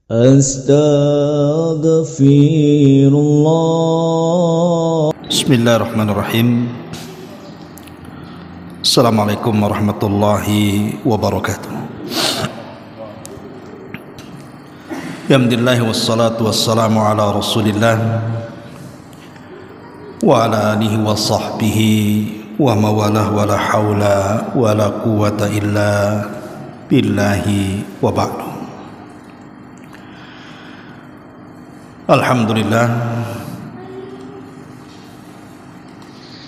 Astaghfirullah. Bismillahirrahmanirrahim. Assalamualaikum warahmatullahi wabarakatuh. Alhamdulillah wassalatu wassalamu ala Rasulillah wa ala alihi wa sahbihi wa mawalah wa la hawla wa la quwwata illa billahi wa ba'du. Alhamdulillah,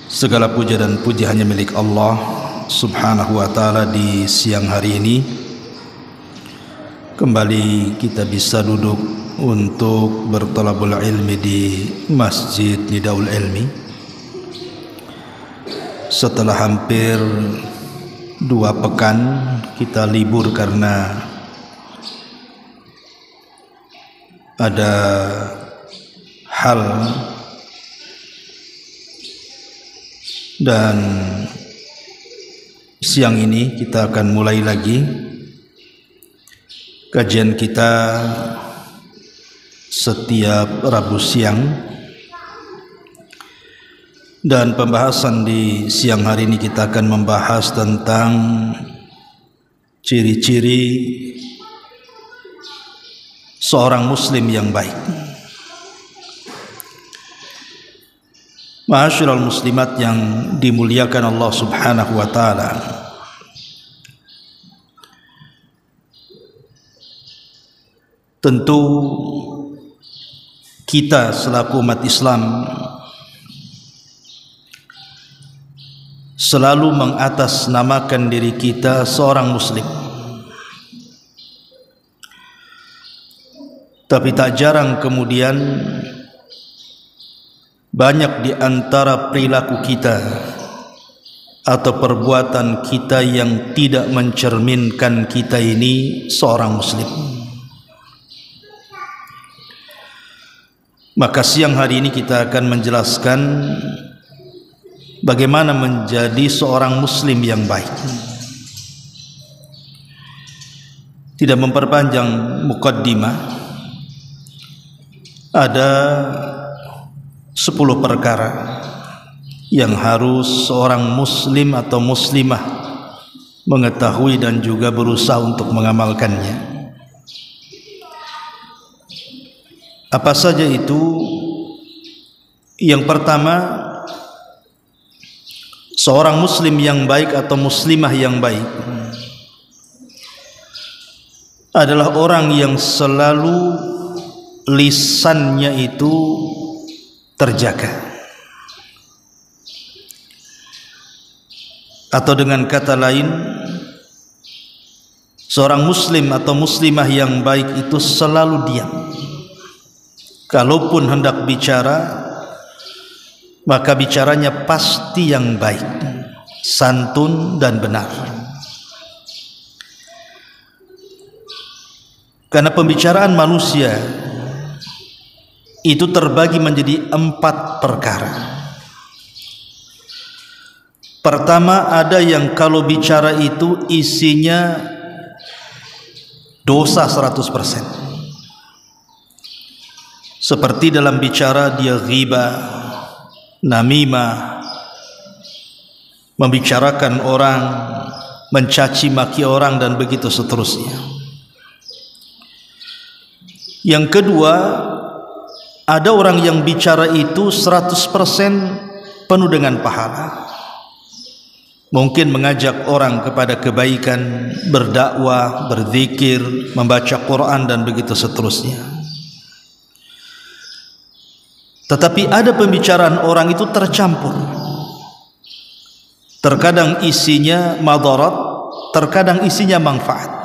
segala puja dan puji hanya milik Allah subhanahu wa ta'ala. Di siang hari ini kembali kita bisa duduk untuk bertolabul ilmi di Masjid Nidaul Ilmi setelah hampir 2 pekan kita libur karena ada hal, dan siang ini kita akan mulai lagi kajian kita setiap Rabu siang, dan pembahasan di siang hari ini kita akan membahas tentang ciri-ciri seorang muslim yang baik. Ma'asyiral muslimat yang dimuliakan Allah subhanahu wa ta'ala, tentu kita selaku umat Islam selalu mengatasnamakan diri kita seorang muslim. Tapi tak jarang kemudian banyak di antara perilaku kita atau perbuatan kita yang tidak mencerminkan kita ini seorang muslim. Maka siang hari ini kita akan menjelaskan bagaimana menjadi seorang muslim yang baik. Tidak memperpanjang muqaddimah, ada 10 perkara yang harus seorang muslim atau muslimah mengetahui dan juga berusaha untuk mengamalkannya. Apa saja itu? Yang pertama, seorang muslim yang baik atau muslimah yang baik adalah orang yang selalu lisannya itu terjaga, atau dengan kata lain, seorang muslim atau muslimah yang baik itu selalu diam. Kalaupun hendak bicara, maka bicaranya pasti yang baik, santun dan benar. Karena pembicaraan manusia itu terbagi menjadi 4 perkara. Pertama, ada yang kalau bicara itu isinya dosa 100%. Seperti dalam bicara dia ghibah, namimah, membicarakan orang, mencaci maki orang, dan begitu seterusnya. Yang kedua, ada orang yang bicara itu 100% penuh dengan pahala. Mungkin mengajak orang kepada kebaikan, berdakwah, berzikir, membaca Quran, dan begitu seterusnya. Tetapi ada pembicaraan orang itu tercampur. Terkadang isinya madarat, terkadang isinya manfaat.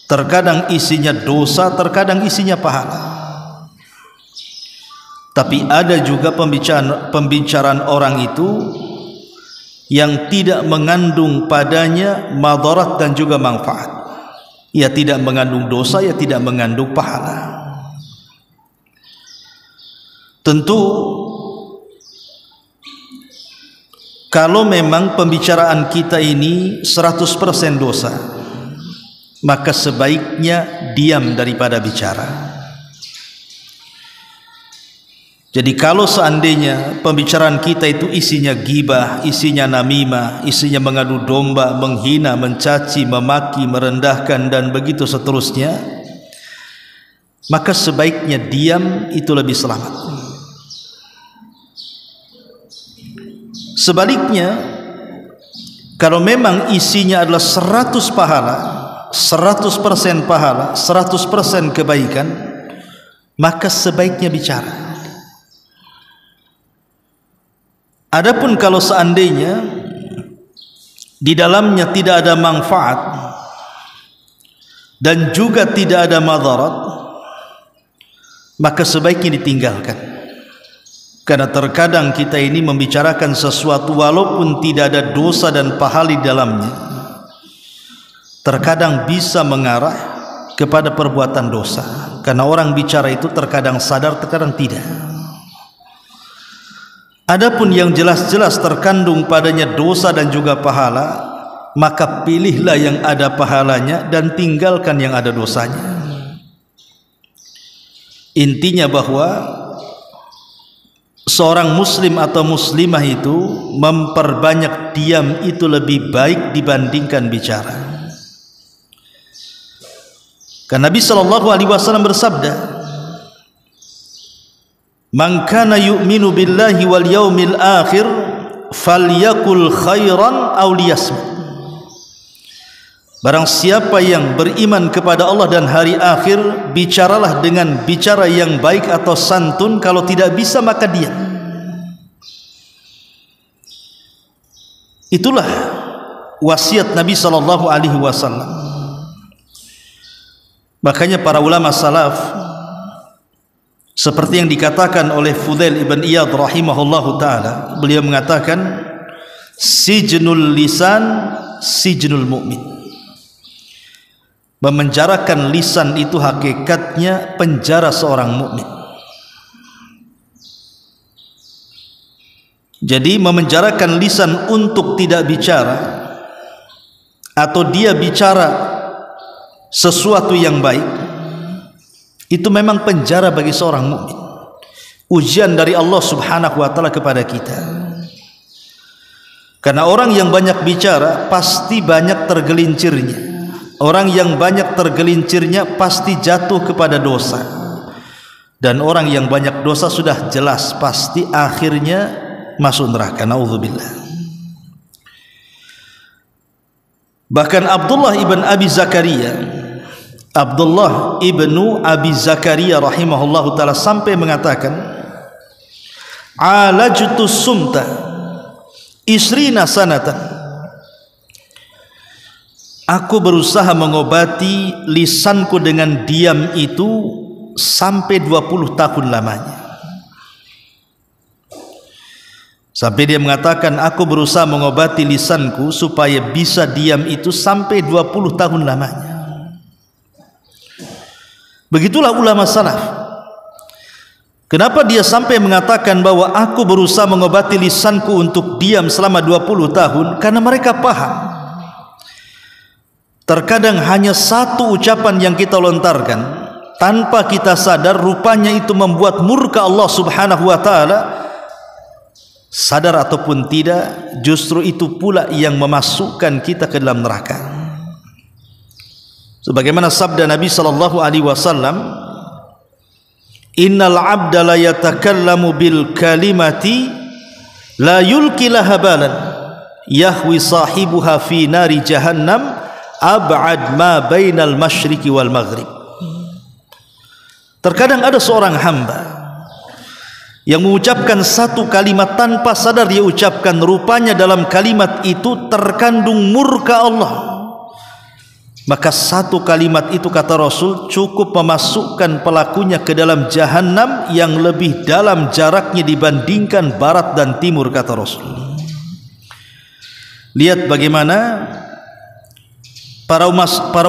Terkadang isinya dosa, terkadang isinya pahala. Tapi ada juga pembicaraan orang itu yang tidak mengandung padanya madarat dan juga manfaat. Ia tidak mengandung dosa, ia tidak mengandung pahala. Tentu kalau memang pembicaraan kita ini 100% dosa, maka sebaiknya diam daripada bicara. Jadi kalau seandainya pembicaraan kita itu isinya ghibah, isinya namimah, isinya mengadu domba, menghina, mencaci, memaki, merendahkan dan begitu seterusnya, maka sebaiknya diam, itu lebih selamat. Sebaliknya, kalau memang isinya adalah 100 pahala, 100% pahala, 100% kebaikan, maka sebaiknya bicara. Adapun kalau seandainya di dalamnya tidak ada manfaat dan juga tidak ada madarat, maka sebaiknya ditinggalkan. Karena terkadang kita ini membicarakan sesuatu walaupun tidak ada dosa dan pahala di dalamnya, terkadang bisa mengarah kepada perbuatan dosa. Karena orang bicara itu terkadang sadar, terkadang tidak. Adapun yang jelas-jelas terkandung padanya dosa dan juga pahala, maka pilihlah yang ada pahalanya dan tinggalkan yang ada dosanya. Intinya bahwa seorang muslim atau muslimah itu memperbanyak diam itu lebih baik dibandingkan bicara. Karena Nabi SAW bersabda, "Man kana yu'minu billahi wal yaumil akhir falyakul khairan aw liyasmut." Barang siapa yang beriman kepada Allah dan hari akhir, bicaralah dengan bicara yang baik atau santun, kalau tidak bisa maka diam. Itulah wasiat Nabi SAW. Makanya para ulama salaf, seperti yang dikatakan oleh Fudail ibn Iyad rahimahullahu ta'ala, beliau mengatakan, sijnul lisan sijnul mu'min. Memenjarakan lisan itu hakikatnya penjara seorang mukmin. Jadi memenjarakan lisan untuk tidak bicara, atau dia bicara sesuatu yang baik, itu memang penjara bagi seorang mukmin. Ujian dari Allah Subhanahu wa taala kepada kita. Karena orang yang banyak bicara pasti banyak tergelincirnya. Orang yang banyak tergelincirnya pasti jatuh kepada dosa. Dan orang yang banyak dosa sudah jelas pasti akhirnya masuk neraka. Naudzubillah. Bahkan Abdullah ibn Abi Zakaria rahimahullahu ta'ala sampai mengatakan, alajtu sumta isrina sanatan. Aku berusaha mengobati lisanku dengan diam itu sampai 20 tahun lamanya. Sampai dia mengatakan, aku berusaha mengobati lisanku supaya bisa diam itu sampai 20 tahun lamanya. Begitulah ulama salaf. Kenapa dia sampai mengatakan bahwa aku berusaha mengobati lisanku untuk diam selama 20 tahun? Karena mereka paham, terkadang hanya satu ucapan yang kita lontarkan tanpa kita sadar, rupanya itu membuat murka Allah Subhanahu wa ta'ala. Sadar ataupun tidak, justru itu pula yang memasukkan kita ke dalam neraka. Sebagaimana sabda Nabi SAW, innal abda la yatakallamu bil kalimati la yulki laha balan yahwi sahibuha fi nari jahannam ab'ad ma bainal masyriqi wal maghrib. Terkadang ada seorang hamba yang mengucapkan satu kalimat tanpa sadar dia ucapkan, rupanya dalam kalimat itu terkandung murka Allah. Maka satu kalimat itu, kata Rasul, cukup memasukkan pelakunya ke dalam jahannam yang lebih dalam jaraknya dibandingkan barat dan timur, kata Rasul. Lihat bagaimana para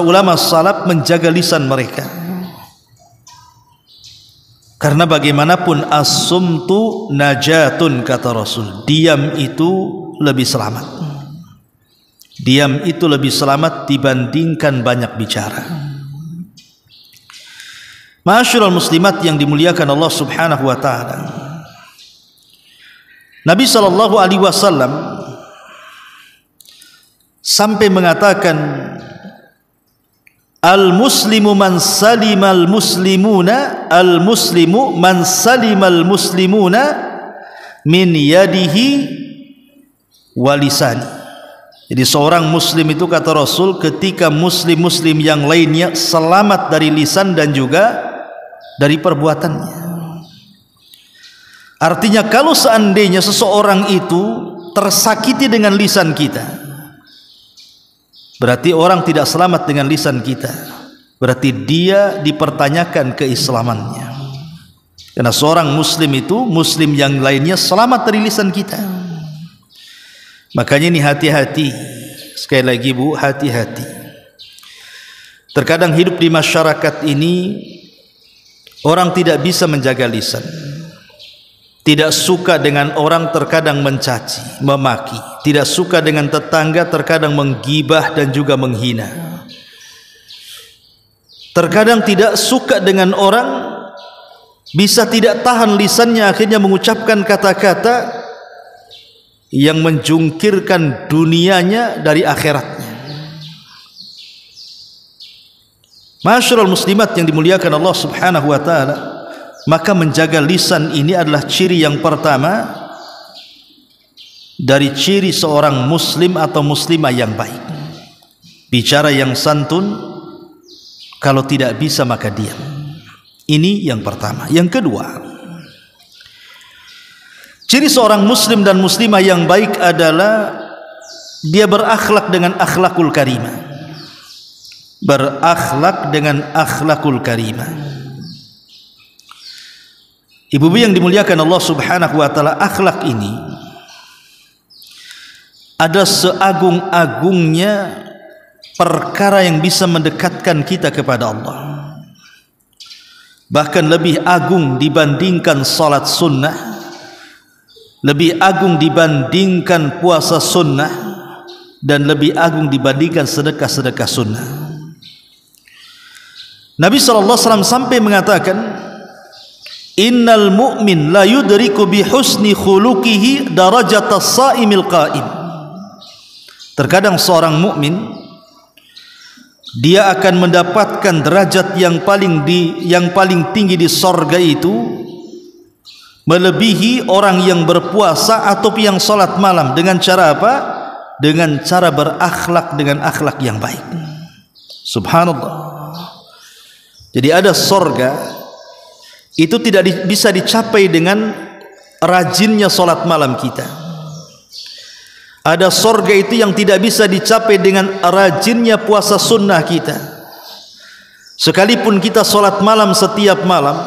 ulama salaf menjaga lisan mereka. Karena bagaimanapun as-sumtu najatun, kata Rasul. Diam itu lebih selamat. Diam itu lebih selamat dibandingkan banyak bicara. Ma'asyiral muslimat yang dimuliakan Allah Subhanahu wa taala. Nabi sallallahu alaihi wasallam sampai mengatakan, al-muslimu man salimal muslimuna, al-muslimu man salimal muslimuna min yadihi wa lisani. Jadi seorang muslim itu, kata Rasul, ketika muslim-muslim yang lainnya selamat dari lisan dan juga dari perbuatannya. Artinya kalau seandainya seseorang itu tersakiti dengan lisan kita, berarti orang tidak selamat dengan lisan kita. Berarti dia dipertanyakan keislamannya. Karena seorang muslim itu, muslim yang lainnya selamat dari lisan kita. Makanya ini hati-hati. Sekali lagi Bu, hati-hati. Terkadang hidup di masyarakat ini, orang tidak bisa menjaga lisan. Tidak suka dengan orang, terkadang mencaci, memaki. Tidak suka dengan tetangga, terkadang menggibah dan juga menghina. Terkadang tidak suka dengan orang, bisa tidak tahan lisannya, akhirnya mengucapkan kata-kata yang menjungkirkan dunianya dari akhiratnya. Ma'asyiral muslimat yang dimuliakan Allah Subhanahu wa taala, maka menjaga lisan ini adalah ciri yang pertama dari ciri seorang muslim atau muslimah yang baik. Bicara yang santun, kalau tidak bisa maka diam. Ini yang pertama. Yang kedua, ciri seorang muslim dan muslimah yang baik adalah dia berakhlak dengan akhlakul karimah. Berakhlak dengan akhlakul karimah. Ibu-ibu yang dimuliakan Allah Subhanahu wa taala, akhlak ini ada seagung-agungnya perkara yang bisa mendekatkan kita kepada Allah. Bahkan lebih agung dibandingkan salat sunnah, lebih agung dibandingkan puasa sunnah, dan lebih agung dibandingkan sedekah-sedekah sunnah. Nabi SAW sampai mengatakan, innal mu'min la yudriku bi husni khuluqihi darajatas saimil qa'im. Terkadang seorang mukmin, dia akan mendapatkan derajat yang paling tinggi di sorga itu, melebihi orang yang berpuasa atau yang salat malam. Dengan cara apa? Dengan cara berakhlak dengan akhlak yang baik. Subhanallah. Jadi ada sorga itu tidak bisa dicapai dengan rajinnya salat malam kita. Ada sorga itu yang tidak bisa dicapai dengan rajinnya puasa sunnah kita. Sekalipun kita salat malam setiap malam,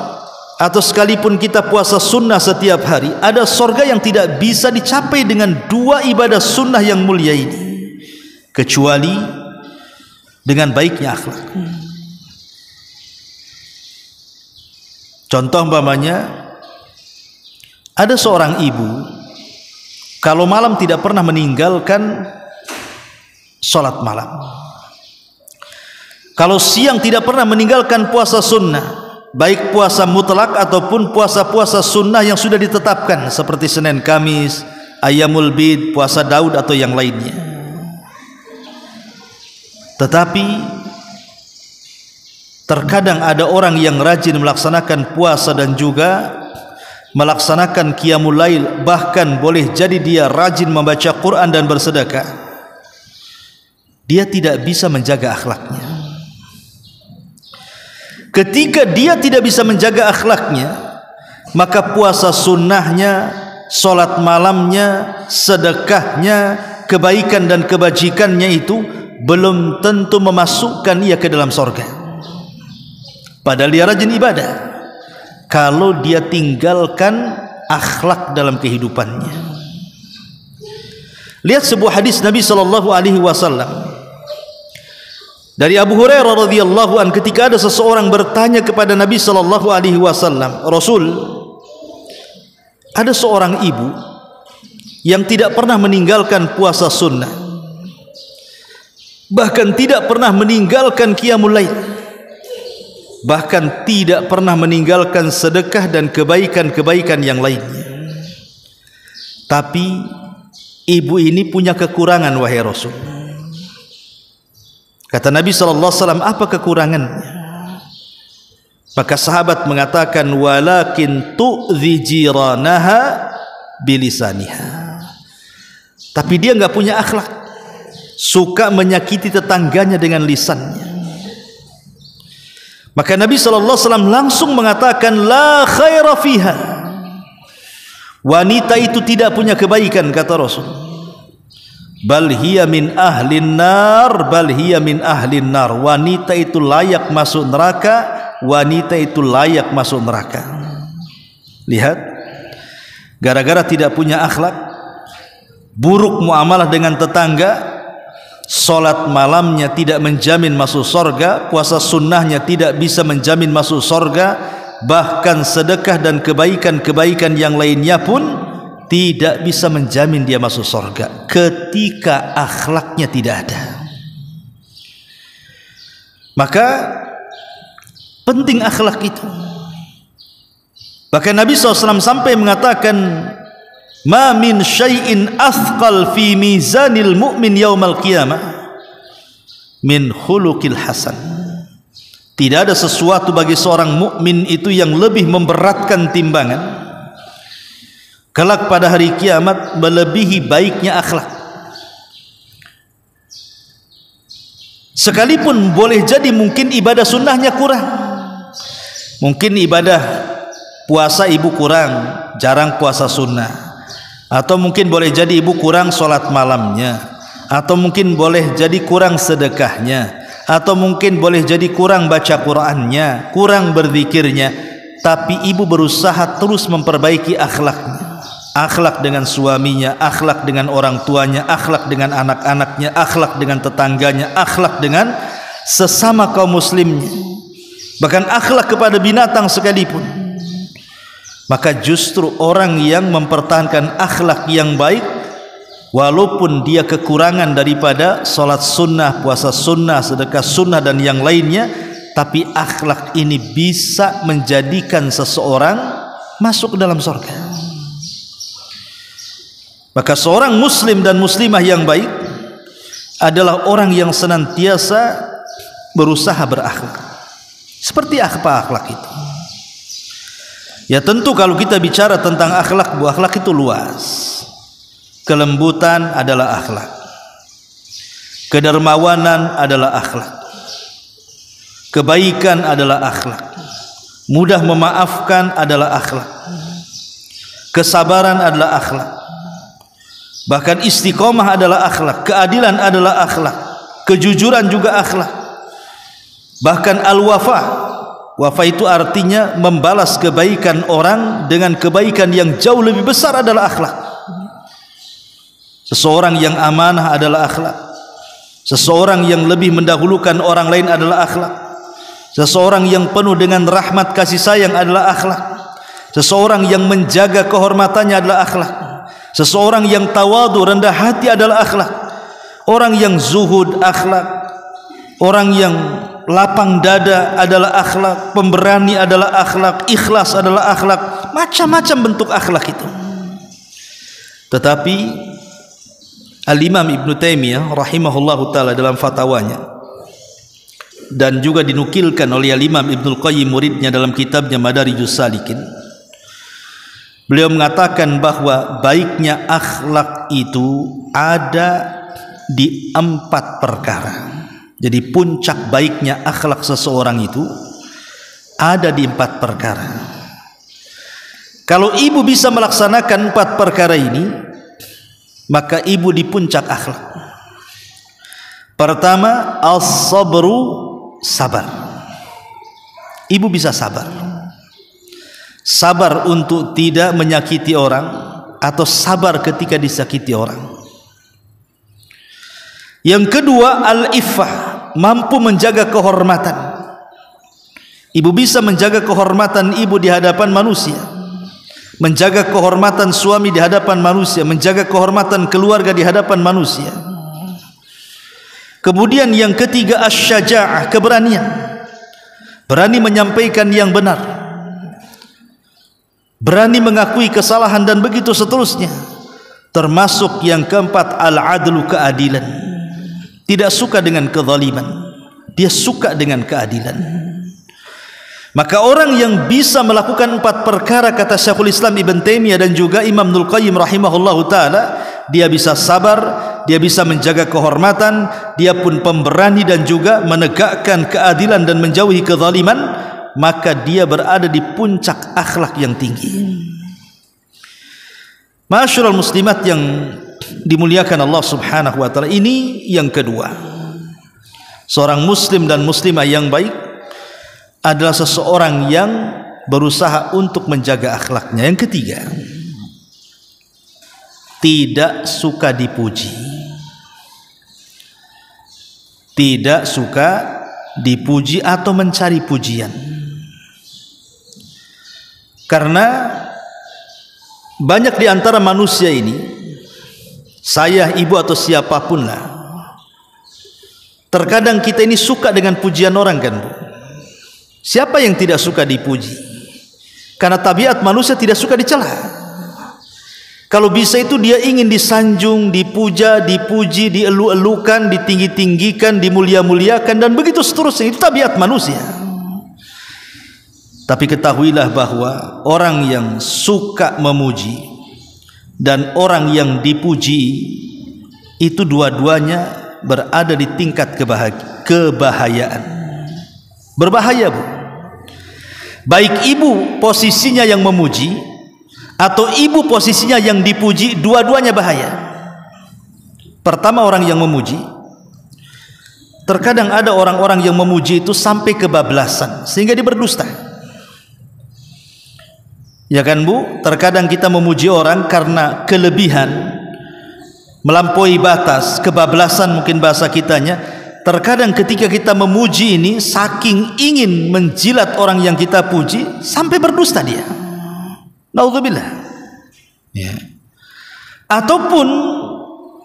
atau sekalipun kita puasa sunnah setiap hari, ada sorga yang tidak bisa dicapai dengan dua ibadah sunnah yang mulia ini, kecuali dengan baiknya akhlak. Contoh umpamanya, ada seorang ibu kalau malam tidak pernah meninggalkan sholat malam, kalau siang tidak pernah meninggalkan puasa sunnah, baik puasa mutlak ataupun puasa-puasa sunnah yang sudah ditetapkan seperti Senin Kamis, Ayyamul Bid, puasa Daud atau yang lainnya. Tetapi terkadang ada orang yang rajin melaksanakan puasa dan juga melaksanakan qiyamul lail, bahkan boleh jadi dia rajin membaca Quran dan bersedekah. Dia tidak bisa menjaga akhlaknya. Ketika dia tidak bisa menjaga akhlaknya, maka puasa sunnahnya, sholat malamnya, sedekahnya, kebaikan dan kebajikannya itu belum tentu memasukkan ia ke dalam surga. Padahal dia rajin ibadah, kalau dia tinggalkan akhlak dalam kehidupannya. Lihat sebuah hadis Nabi SAW dari Abu Hurairah radhiyallahu an, ketika ada seseorang bertanya kepada Nabi SAW, Rasul, ada seorang ibu yang tidak pernah meninggalkan puasa sunnah. bahkan tidak pernah meninggalkan qiyamul lail, bahkan tidak pernah meninggalkan sedekah dan kebaikan-kebaikan yang lainnya. Tapi ibu ini punya kekurangan, wahai Rasul. Kata Nabi SAW, apa kekurangannya? Maka sahabat mengatakan, walakin tu'dhi jiranaha bilisaniha. Tapi dia enggak punya akhlak, suka menyakiti tetangganya dengan lisannya. Maka Nabi SAW langsung mengatakan, la khaira fiha. Wanita itu tidak punya kebaikan, kata Rasul. Bal hiya min ahlin nar, bal hiya min ahlin nar. Wanita itu layak masuk neraka, wanita itu layak masuk neraka. Lihat, gara-gara tidak punya akhlak, buruk muamalah dengan tetangga, solat malamnya tidak menjamin masuk surga, puasa sunnahnya tidak bisa menjamin masuk surga, bahkan sedekah dan kebaikan-kebaikan yang lainnya pun tidak bisa menjamin dia masuk surga ketika akhlaknya tidak ada. Maka penting akhlak itu. Bahkan Nabi SAW sampai mengatakan, ma min syai'in athqal fi mizanil mu'min yaumal qiyamah min khuluqil hasan. Tidak ada sesuatu bagi seorang mukmin itu yang lebih memberatkan timbangan kelak pada hari kiamat melebihi baiknya akhlak. Sekalipun boleh jadi mungkin ibadah sunnahnya kurang, mungkin ibadah puasa ibu kurang, jarang puasa sunnah, atau mungkin boleh jadi ibu kurang sholat malamnya, atau mungkin boleh jadi kurang sedekahnya, atau mungkin boleh jadi kurang baca Qur'annya, kurang berzikirnya, tapi ibu berusaha terus memperbaiki akhlaknya. Akhlak dengan suaminya, akhlak dengan orang tuanya, akhlak dengan anak-anaknya, akhlak dengan tetangganya, akhlak dengan sesama kaum muslimnya, bahkan akhlak kepada binatang sekalipun. Maka justru orang yang mempertahankan akhlak yang baik, walaupun dia kekurangan daripada salat sunnah, puasa sunnah, sedekah sunnah dan yang lainnya, tapi akhlak ini bisa menjadikan seseorang masuk ke dalam surga. Maka seorang muslim dan muslimah yang baik adalah orang yang senantiasa berusaha berakhlak. Seperti apa akhlak itu? Ya tentu kalau kita bicara tentang akhlak, akhlak itu luas. Kelembutan adalah akhlak, kedermawanan adalah akhlak, kebaikan adalah akhlak, mudah memaafkan adalah akhlak, kesabaran adalah akhlak, bahkan istiqomah adalah akhlak, keadilan adalah akhlak, kejujuran juga akhlak, bahkan al-wafa. Wafa itu artinya membalas kebaikan orang dengan kebaikan yang jauh lebih besar adalah akhlak. Seseorang yang amanah adalah akhlak. Seseorang yang lebih mendahulukan orang lain adalah akhlak. Seseorang yang penuh dengan rahmat kasih sayang adalah akhlak. Seseorang yang menjaga kehormatannya adalah akhlak. Seseorang yang tawadu, rendah hati adalah akhlak. Orang yang zuhud akhlak. Orang yang lapang dada adalah akhlak. Pemberani adalah akhlak. Ikhlas adalah akhlak. Macam-macam bentuk akhlak itu. Tetapi Al-Imam Ibn Taimiyah rahimahullahu ta'ala dalam fatwanya, dan juga dinukilkan oleh Al-Imam Ibnul Qayyim muridnya dalam kitabnya Madarijus Salikin, beliau mengatakan bahwa baiknya akhlak itu ada di 4 perkara. Jadi puncak baiknya akhlak seseorang itu ada di 4 perkara. Kalau ibu bisa melaksanakan 4 perkara ini, maka ibu di puncak akhlak. Pertama, as-sabru, sabar. Ibu bisa sabar. Sabar untuk tidak menyakiti orang, atau sabar ketika disakiti orang. Yang kedua, al-iffah, mampu menjaga kehormatan. Ibu bisa menjaga kehormatan ibu di hadapan manusia, menjaga kehormatan suami di hadapan manusia, menjaga kehormatan keluarga di hadapan manusia. Kemudian yang ketiga asy-syaja'ah, keberanian. Berani menyampaikan yang benar, berani mengakui kesalahan dan begitu seterusnya. Termasuk yang keempat al-adlu, keadilan. Tidak suka dengan kezaliman, dia suka dengan keadilan. Maka orang yang bisa melakukan 4 perkara, kata Syekhul Islam Ibn Taimiyah dan juga Imam Ibnul Qayyim rahimahullahu ta'ala, dia bisa sabar, dia bisa menjaga kehormatan, dia pun pemberani dan juga menegakkan keadilan dan menjauhi kezaliman, maka dia berada di puncak akhlak yang tinggi. Ma'asyiral muslimat yang dimuliakan Allah subhanahu wa ta'ala, ini yang kedua. Seorang muslim dan muslimah yang baik adalah seseorang yang berusaha untuk menjaga akhlaknya. Yang ketiga, tidak suka dipuji. Tidak suka dipuji atau mencari pujian. Karena banyak di antara manusia ini, saya, ibu atau siapapun lah, terkadang kita ini suka dengan pujian orang, kan Bu? Siapa yang tidak suka dipuji? Karena tabiat manusia tidak suka dicela. Kalau bisa itu dia ingin disanjung, dipuja, dipuji, dielu-elukan, ditinggi-tinggikan, dimulia-muliakan, dan begitu seterusnya. Itu tabiat manusia. Tapi ketahuilah bahwa orang yang suka memuji dan orang yang dipuji itu dua-duanya berada di tingkat kebahayaan. Berbahaya, Bu. Baik ibu posisinya yang memuji atau ibu posisinya yang dipuji, dua-duanya bahaya. Pertama, orang yang memuji, terkadang ada orang-orang yang memuji itu sampai kebablasan sehingga dia berdusta. Ya kan Bu? Terkadang kita memuji orang karena kelebihan, melampaui batas, kebablasan mungkin bahasa kitanya. Terkadang ketika kita memuji ini, saking ingin menjilat orang yang kita puji, sampai berdusta dia. Naudzubillah. Ya. Ataupun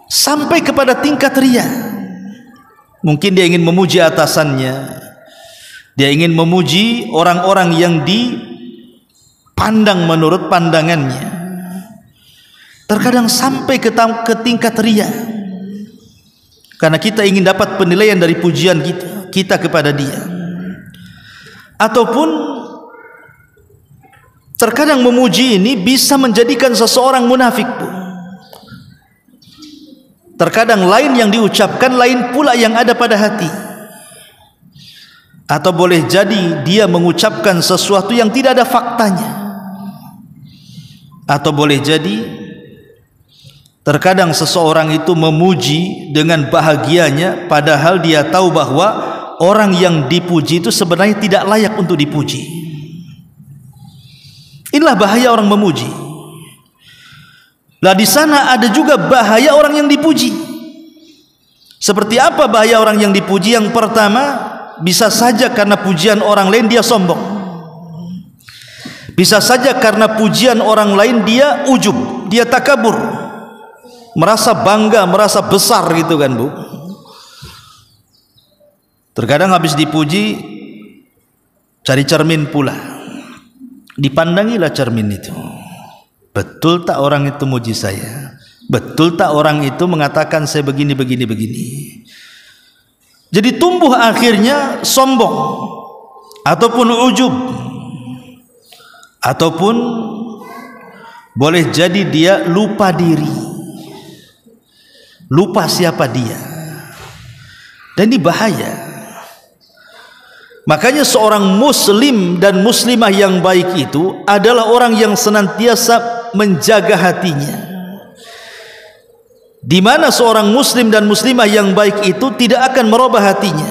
sampai kepada tingkat riya. Mungkin dia ingin memuji atasannya, dia ingin memuji orang-orang yang dipandang menurut pandangannya. Terkadang sampai ke tingkat riya. Karena kita ingin dapat penilaian dari pujian kita kepada dia. Ataupun terkadang memuji ini bisa menjadikan seseorang munafik, Bu. Terkadang lain yang diucapkan, lain pula yang ada pada hati. Atau boleh jadi dia mengucapkan sesuatu yang tidak ada faktanya. Atau boleh jadi terkadang seseorang itu memuji dengan bahagianya, padahal dia tahu bahwa orang yang dipuji itu sebenarnya tidak layak untuk dipuji. Inilah bahaya orang memuji. Lah di sana ada juga bahaya orang yang dipuji. Seperti apa bahaya orang yang dipuji? Yang pertama, bisa saja karena pujian orang lain dia sombong. Bisa saja karena pujian orang lain dia ujub, dia takabur, merasa bangga, merasa besar gitu kan Bu. Terkadang habis dipuji cari cermin pula, dipandangilah cermin itu. Betul tak orang itu muji saya? Betul tak orang itu mengatakan saya begini. Jadi tumbuh akhirnya sombong ataupun ujub, ataupun boleh jadi dia lupa diri, lupa siapa dia. Dan ini bahaya. Makanya seorang muslim dan muslimah yang baik itu adalah orang yang senantiasa menjaga hatinya. Di mana seorang muslim dan muslimah yang baik itu tidak akan merubah hatinya.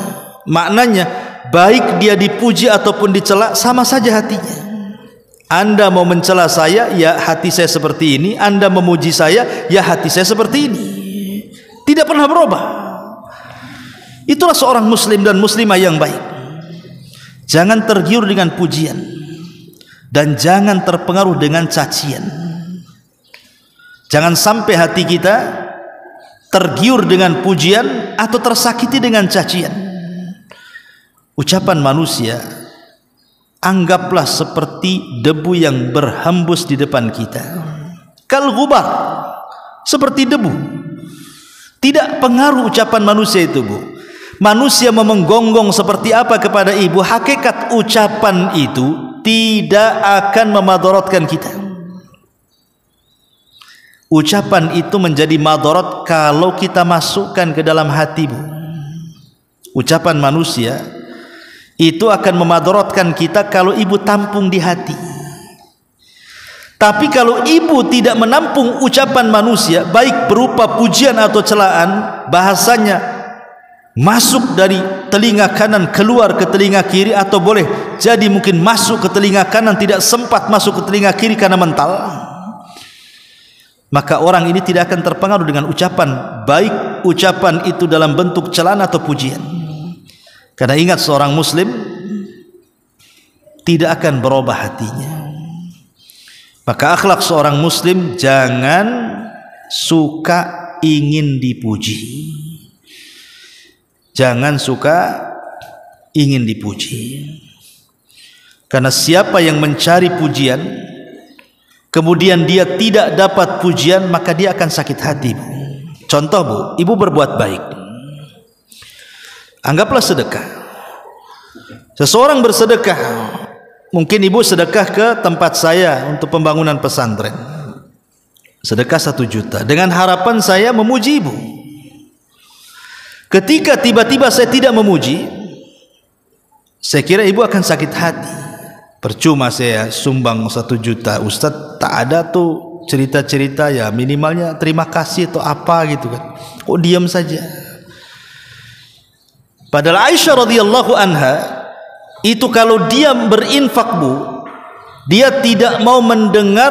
Maknanya baik dia dipuji ataupun dicela sama saja hatinya. Anda mau mencela saya, ya hati saya seperti ini. Anda memuji saya, ya hati saya seperti ini. Tidak pernah berubah. Itulah seorang muslim dan muslimah yang baik. Jangan tergiur dengan pujian dan jangan terpengaruh dengan cacian. Jangan sampai hati kita tergiur dengan pujian atau tersakiti dengan cacian. Ucapan manusia anggaplah seperti debu yang berhembus di depan kita, kal ghubar, seperti debu. Tidak pengaruh ucapan manusia itu, Bu. Manusia memenggonggong seperti apa kepada ibu, hakikat ucapan itu tidak akan memadaratkan kita. Ucapan itu menjadi madarat kalau kita masukkan ke dalam hati, Bu. Ucapan manusia itu akan memadaratkan kita kalau ibu tampung di hati. Tapi kalau ibu tidak menampung ucapan manusia, baik berupa pujian atau celaan, bahasanya masuk dari telinga kanan keluar ke telinga kiri, atau boleh jadi mungkin masuk ke telinga kanan tidak sempat masuk ke telinga kiri karena mental, maka orang ini tidak akan terpengaruh dengan ucapan, baik ucapan itu dalam bentuk celaan atau pujian. Karena ingat, seorang muslim tidak akan berubah hatinya. Maka akhlak seorang muslim, jangan suka ingin dipuji. Jangan suka ingin dipuji. Karena siapa yang mencari pujian kemudian dia tidak dapat pujian, maka dia akan sakit hati, Bu. Contoh, Bu, ibu berbuat baik, anggaplah sedekah. Seseorang bersedekah, mungkin ibu sedekah ke tempat saya untuk pembangunan pesantren, sedekah 1 juta dengan harapan saya memuji ibu. Ketika tiba-tiba saya tidak memuji, saya kira ibu akan sakit hati. Percuma saya sumbang 1 juta, Ustadz, tak ada tuh cerita-cerita, ya minimalnya terima kasih atau apa gitu kan. Kok diam saja? Padahal Aisyah radhiyallahu anha itu kalau dia berinfak, Bu, dia tidak mau mendengar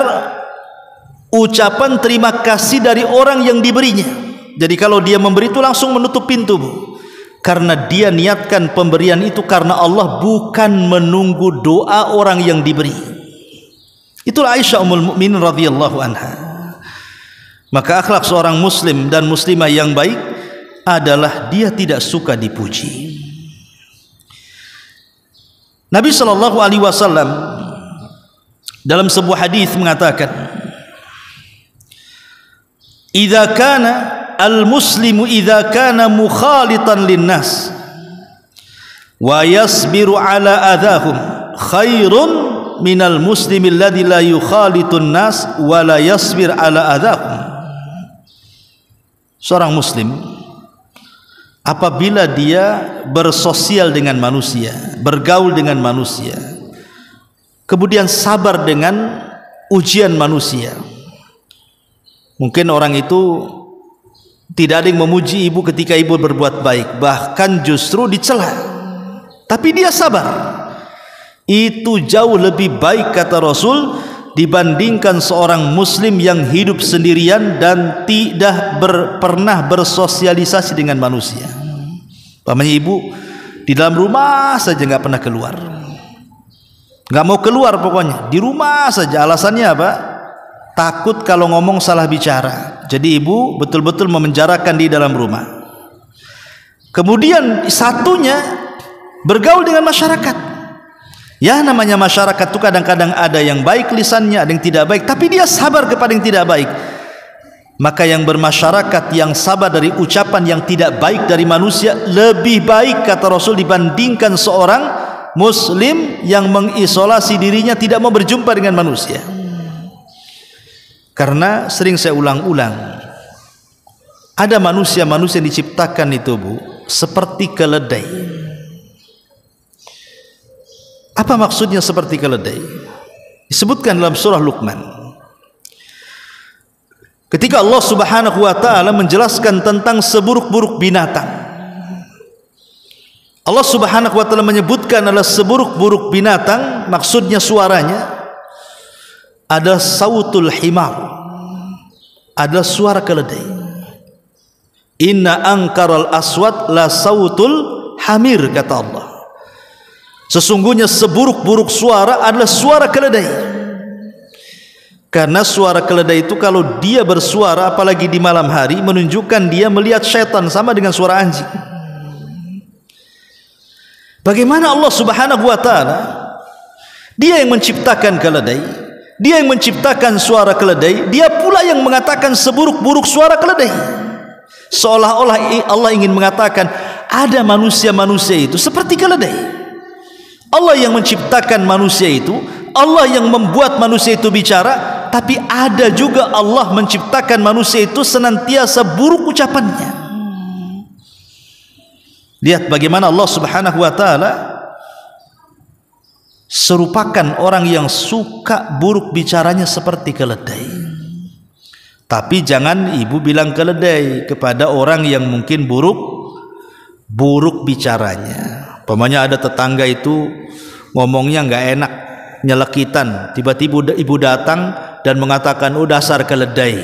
ucapan terima kasih dari orang yang diberinya. Jadi kalau dia memberi itu langsung menutup pintu, Bu, karena dia niatkan pemberian itu karena Allah, bukan menunggu doa orang yang diberi. Itulah Aisyah ummul mukminin radhiyallahu anha. Maka akhlak seorang muslim dan muslimah yang baik adalah dia tidak suka dipuji. Nabi sallallahu alaihi wasallam dalam sebuah hadis mengatakan, "Idza kana al-muslimu idza kana mukhalitan lin-nas wa yasbiru ala adahum khairun minal muslimi alladzi la yukhalitun nas wa la yasbir ala adahum." Seorang muslim apabila dia bersosial dengan manusia, bergaul dengan manusia, kemudian sabar dengan ujian manusia. Mungkin orang itu tidak ada yang memuji ibu ketika ibu berbuat baik, bahkan justru dicela, tapi dia sabar. Itu jauh lebih baik, kata Rasul, dibandingkan seorang muslim yang hidup sendirian dan tidak pernah bersosialisasi dengan manusia. Pamannya ibu di dalam rumah saja nggak pernah keluar, nggak mau keluar, pokoknya di rumah saja. Alasannya apa? Takut kalau ngomong salah bicara. Jadi ibu betul-betul memenjarakan di dalam rumah. Kemudian satunya bergaul dengan masyarakat. Ya, namanya masyarakat itu kadang-kadang ada yang baik lisannya, ada yang tidak baik, tapi dia sabar kepada yang tidak baik. Maka yang bermasyarakat, yang sabar dari ucapan yang tidak baik dari manusia, lebih baik, kata Rasul, dibandingkan seorang muslim yang mengisolasi dirinya, tidak mau berjumpa dengan manusia. Karena sering saya ulang-ulang, ada manusia-manusia yang diciptakan itu, Bu, seperti keledai. Apa maksudnya seperti keledai? Disebutkan dalam surah Luqman. Ketika Allah Subhanahu wa taala menjelaskan tentang seburuk-buruk binatang, Allah Subhanahu wa taala menyebutkan adalah seburuk-buruk binatang, maksudnya suaranya ada sautul himar, adalah suara keledai. Inna angkaral aswat la sautul hamir, kata Allah. Sesungguhnya seburuk-buruk suara adalah suara keledai. Karena suara keledai itu kalau dia bersuara apalagi di malam hari menunjukkan dia melihat syaitan, sama dengan suara anjing. Bagaimana Allah Subhanahu wa taala, Dia yang menciptakan keledai, Dia yang menciptakan suara keledai, Dia pula yang mengatakan seburuk-buruk suara keledai. Seolah-olah Allah ingin mengatakan ada manusia-manusia itu seperti keledai. Allah yang menciptakan manusia itu, Allah yang membuat manusia itu bicara, tapi ada juga Allah menciptakan manusia itu senantiasa buruk ucapannya. Lihat bagaimana Allah Subhanahu wa taala serupakan orang yang suka buruk bicaranya seperti keledai. Tapi jangan ibu bilang keledai kepada orang yang mungkin buruk bicaranya. Umpamanya ada tetangga itu ngomongnya nggak enak, nyelekitan, tiba-tiba ibu datang dan mengatakan, "Oh dasar keledai."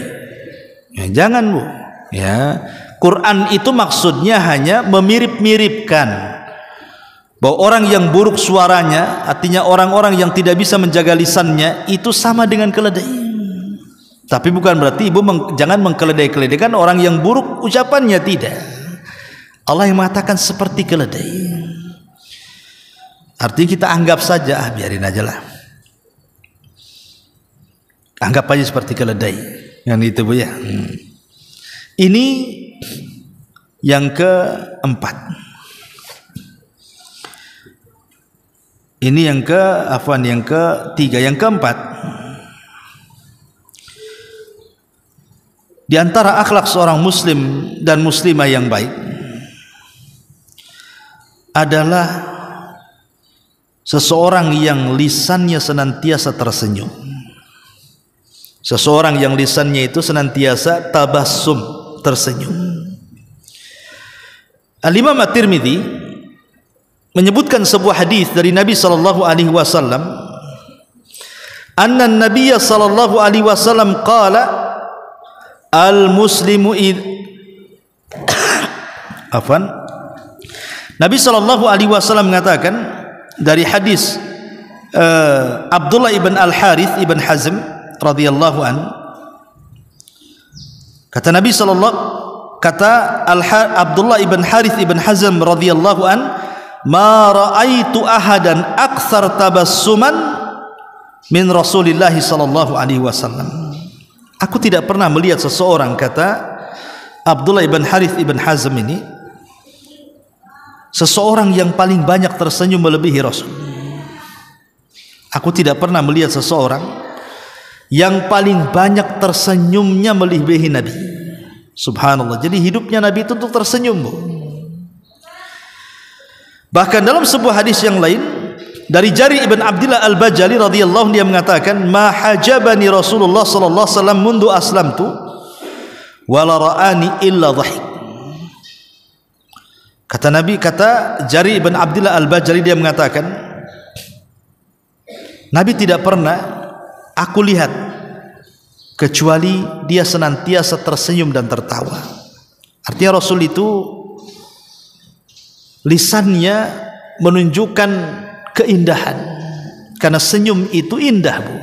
Ya, jangan Bu. Ya, Quran itu maksudnya hanya memirip-miripkan bahwa orang yang buruk suaranya, artinya orang-orang yang tidak bisa menjaga lisannya, itu sama dengan keledai. Tapi bukan berarti ibu jangan mengkeledai-keledaikan orang yang buruk ucapannya, tidak. Allah yang mengatakan seperti keledai. Artinya kita anggap saja, biarin aja lah. Anggap aja seperti keledai. Yang itu Bu ya. Ini yang keempat. Ini yang ketiga. Yang keempat, di antara akhlak seorang muslim dan muslimah yang baik adalah seseorang yang lisannya senantiasa tersenyum. Seseorang yang lisannya itu senantiasa tabassum, tersenyum. Al-Imam At-Tirmidzi menyebutkan sebuah hadis dari Nabi sallallahu alaihi wasallam, anna an-nabiy sallallahu alaihi wasallam qala al-muslimu Nabi sallallahu alaihi wasallam mengatakan dari hadis Abdullah ibn Al-Harith ibn Hazm radhiyallahu an, kata Nabi Abdullah ibn Harith ibn Hazm radhiyallahu an, ma ra'aitu ahadan aktsar tabassuman min Rasulillah sallallahu alaihi wasallam. Aku tidak pernah melihat seseorang, kata Abdullah ibn Harith ibn Hazm ini, seseorang yang paling banyak tersenyum melebihi Rasul. Aku tidak pernah melihat seseorang yang paling banyak tersenyumnya melebihi Nabi. Subhanallah. Jadi hidupnya Nabi itu untuk tersenyum Bu. Bahkan dalam sebuah hadis yang lain dari Jari ibn Abdillah Al-Bajali radhiyallahu, dia mengatakan, ma hajabani Rasulullah sallallahu alaihi wasallam mundu aslamtu wala ra'ani illa dhahik. Kata Nabi, kata Jari ibn Abdillah Al-Bajali, dia mengatakan, Nabi tidak pernah aku lihat kecuali dia senantiasa tersenyum dan tertawa. Artinya Rasul itu lisannya menunjukkan keindahan, karena senyum itu indah Bu.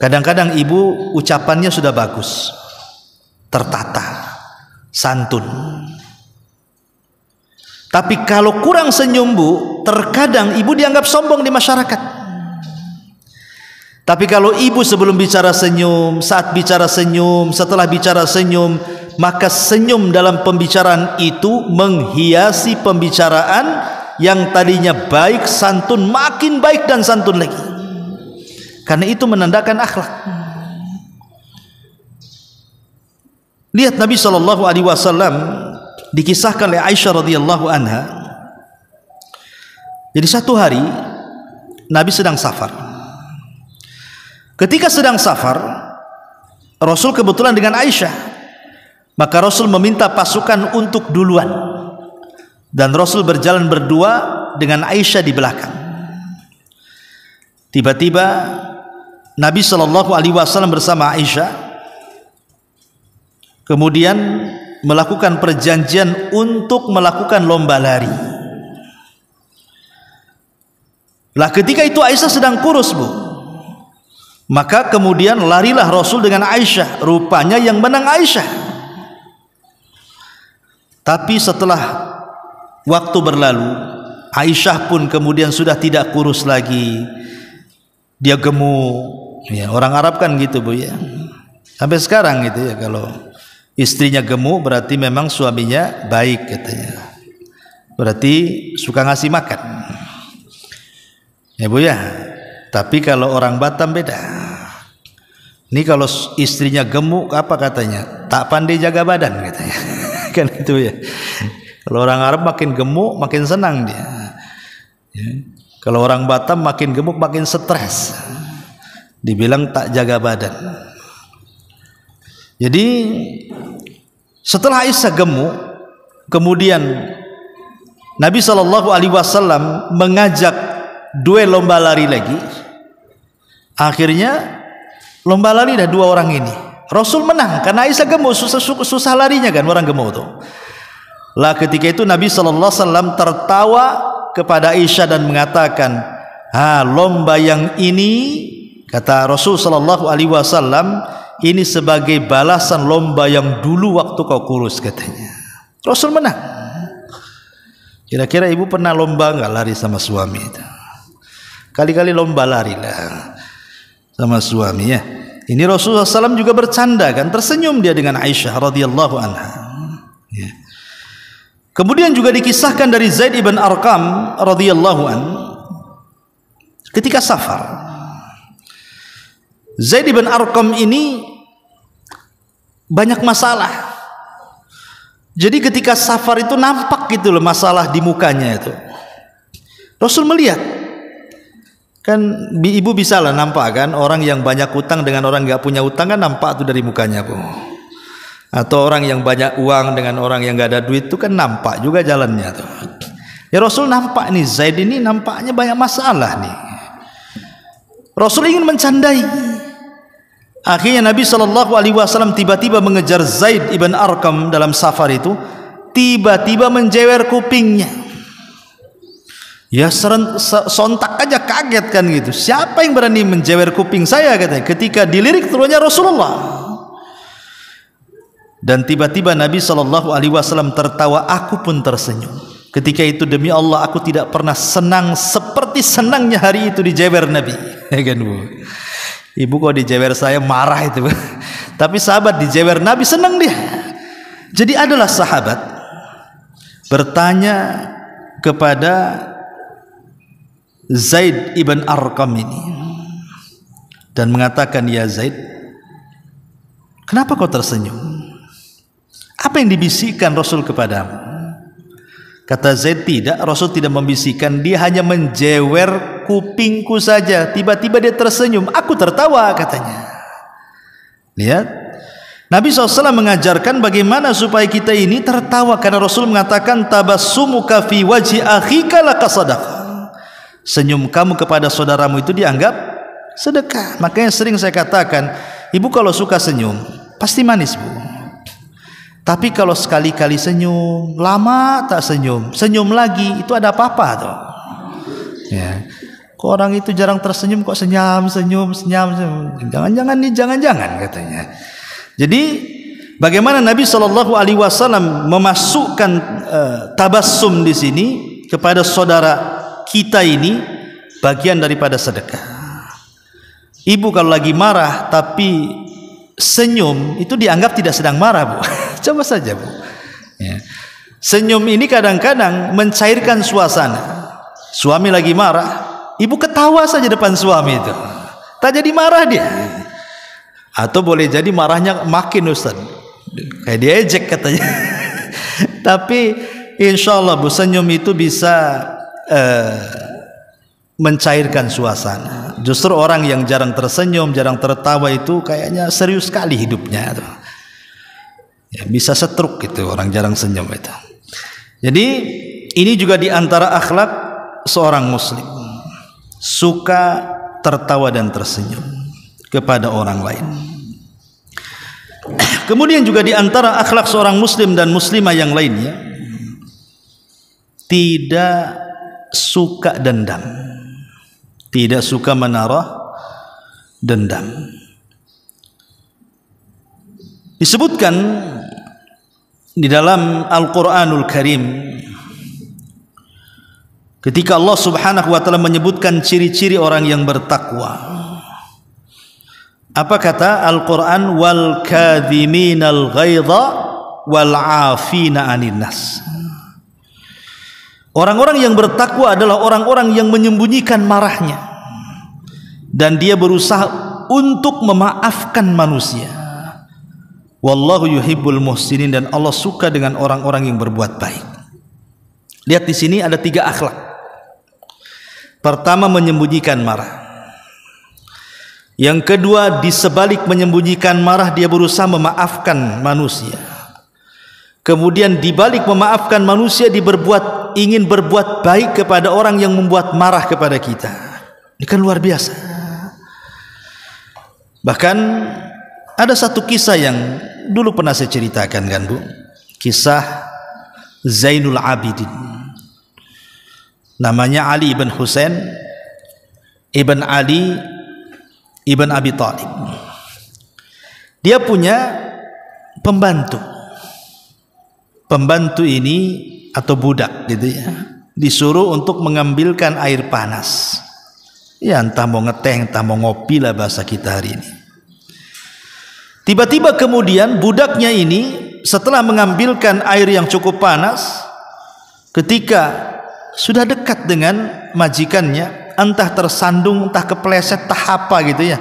Kadang-kadang ibu ucapannya sudah bagus, tertata, santun, tapi kalau kurang senyum Bu, terkadang ibu dianggap sombong di masyarakat. Tapi kalau ibu sebelum bicara senyum, saat bicara senyum, setelah bicara senyum, maka senyum dalam pembicaraan itu menghiasi pembicaraan yang tadinya baik, santun, makin baik dan santun lagi. Karena itu menandakan akhlak. Lihat Nabi sallallahu alaihi wasallam, dikisahkan oleh Aisyah radhiyallahu anha. Jadi satu hari Nabi sedang safar. Ketika sedang safar, Rasul kebetulan dengan Aisyah. Maka Rasul meminta pasukan untuk duluan, dan Rasul berjalan berdua dengan Aisyah di belakang. Tiba-tiba Nabi sallallahu alaihi wasallam bersama Aisyah kemudian melakukan perjanjian untuk melakukan lomba lari. Lah ketika itu Aisyah sedang kurus Bu. Maka kemudian larilah Rasul dengan Aisyah, rupanya yang menang Aisyah. Tapi setelah waktu berlalu, Aisyah pun kemudian sudah tidak kurus lagi, dia gemuk. Ya, orang Arab kan gitu Bu ya, sampai sekarang gitu ya, kalau istrinya gemuk berarti memang suaminya baik katanya, berarti suka ngasih makan ya Bu ya. Tapi kalau orang Batam beda. Ini kalau istrinya gemuk apa katanya? Tak pandai jaga badan katanya. Kan itu ya. Kalau orang Arab makin gemuk makin senang dia. Ya. Kalau orang Batam makin gemuk makin stres. Dibilang tak jaga badan. Jadi setelah Aisyah gemuk, kemudian Nabi SAW mengajak duel lomba lari lagi. Akhirnya lomba lari dah dua orang ini. Rasul menang karena Aisyah gemuk, susah larinya kan orang gemuk tuh. Lah ketika itu Nabi SAW tertawa kepada Aisyah dan mengatakan, lomba yang ini, kata Rasul SAW, ini sebagai balasan lomba yang dulu waktu kau kurus katanya. Rasul menang. Kira-kira ibu pernah lomba nggak lari sama suami itu? Kali-kali lomba lari lah sama suami ya. Ini Rasulullah SAW juga bercanda kan, tersenyum dia dengan Aisyah radhiyallahu anha. Ya. Kemudian juga dikisahkan dari Zaid ibn Arqam radhiyallahu an, ketika safar. Zaid ibn Arqam ini banyak masalah. Jadi ketika safar itu nampak gitu loh masalah di mukanya itu. Rasul melihat. Kan ibu bisa lah nampak kan, orang yang banyak utang dengan orang nggak punya utang kan nampak tuh dari mukanya Bu. Atau orang yang banyak uang dengan orang yang nggak ada duit itu kan nampak juga jalannya tuh. Ya Rasul nampak nih Zaid ini nampaknya banyak masalah nih. Rasul ingin mencandai. Akhirnya Nabi SAW tiba-tiba mengejar Zaid ibn Arqam dalam safar itu, tiba-tiba menjewer kupingnya. Ya sontak aja kaget kan gitu. Siapa yang berani menjewer kuping saya katanya ketika dilirik turunnya Rasulullah. Dan tiba-tiba Nabi SAW tertawa, aku pun tersenyum. Ketika itu demi Allah aku tidak pernah senang seperti senangnya hari itu dijewer Nabi. Ya kan Bu? Ibu kok dijewer saya marah itu. Tapi sahabat dijewer Nabi senang dia. Jadi adalah sahabat bertanya kepada Zaid ibn Arqam ini dan mengatakan, ya Zaid, kenapa kau tersenyum? Apa yang dibisikkan Rasul kepadamu? Kata Zaid, tidak, Rasul tidak membisikkan, dia hanya menjewer kupingku saja. Tiba-tiba dia tersenyum, aku tertawa katanya. Lihat, Nabi SAW mengajarkan bagaimana supaya kita ini tertawa, karena Rasul mengatakan tabassumuka fi wajhi akhika laka sadaqah. Senyum kamu kepada saudaramu itu dianggap sedekah. Makanya sering saya katakan, ibu kalau suka senyum pasti manis Bu. Tapi kalau sekali-kali senyum, lama tak senyum, senyum lagi, itu ada apa-apa tuh ya. Kok orang itu jarang tersenyum, kok senyum. Jangan-jangan nih, jangan-jangan katanya. Jadi bagaimana Nabi SAW memasukkan tabassum di sini kepada saudara kita ini bagian daripada sedekah. Ibu kalau lagi marah tapi senyum itu dianggap tidak sedang marah Bu. Coba saja Bu ya. Senyum ini kadang-kadang mencairkan suasana. Suami lagi marah, ibu ketawa saja depan suami itu, tak jadi marah dia. Atau boleh jadi marahnya makin Ustaz, kayak diejek katanya. Tapi insya Allah Bu, senyum itu bisa mencairkan suasana. Justru orang yang jarang tersenyum, jarang tertawa itu kayaknya serius sekali hidupnya tuh. Ya, bisa stroke gitu orang jarang senyum itu. Jadi ini juga diantara akhlak seorang muslim, suka tertawa dan tersenyum kepada orang lain. Kemudian juga diantara akhlak seorang muslim dan muslimah yang lainnya, tidak suka dendam, tidak suka menaruh dendam. Disebutkan di dalam Al-Quranul Karim ketika Allah Subhanahu wa ta'ala menyebutkan ciri-ciri orang yang bertakwa, apa kata Al-Quran? Wal kadhiminal ghaidha wal afina 'anil nas. Orang-orang yang bertakwa adalah orang-orang yang menyembunyikan marahnya dan dia berusaha untuk memaafkan manusia. Wallahu yuhibbul muhsinin, dan Allah suka dengan orang-orang yang berbuat baik. Lihat di sini ada 3 akhlak. Pertama, menyembunyikan marah. Yang kedua, di sebalik menyembunyikan marah dia berusaha memaafkan manusia. Kemudian di balik memaafkan manusia ingin berbuat baik kepada orang yang membuat marah kepada kita. Ini kan luar biasa. Bahkan ada satu kisah yang dulu pernah saya ceritakan kan Bu, kisah Zainul Abidin. Namanya Ali ibn Husain ibn Ali ibn Abi Thalib. Dia punya pembantu. Pembantu ini atau budak gitu ya, disuruh untuk mengambilkan air panas. Ya entah mau ngeteh, entah mau ngopi lah bahasa kita hari ini. Tiba-tiba kemudian budaknya ini setelah mengambilkan air yang cukup panas, ketika sudah dekat dengan majikannya, entah tersandung, entah kepleset, entah apa gitu ya,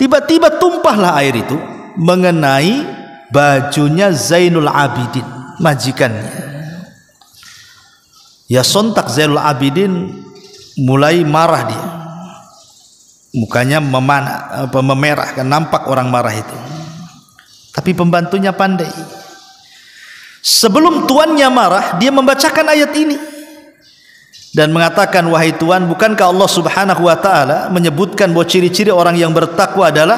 tiba-tiba tumpahlah air itu mengenai bajunya Zainul Abidin, majikannya. Ya sontak Zainul Abidin mulai marah dia, mukanya memerah, kan nampak orang marah itu. Tapi pembantunya pandai. Sebelum tuannya marah, dia membacakan ayat ini dan mengatakan, wahai Tuan, bukankah Allah Subhanahu wa ta'ala menyebutkan bahwa ciri-ciri orang yang bertakwa adalah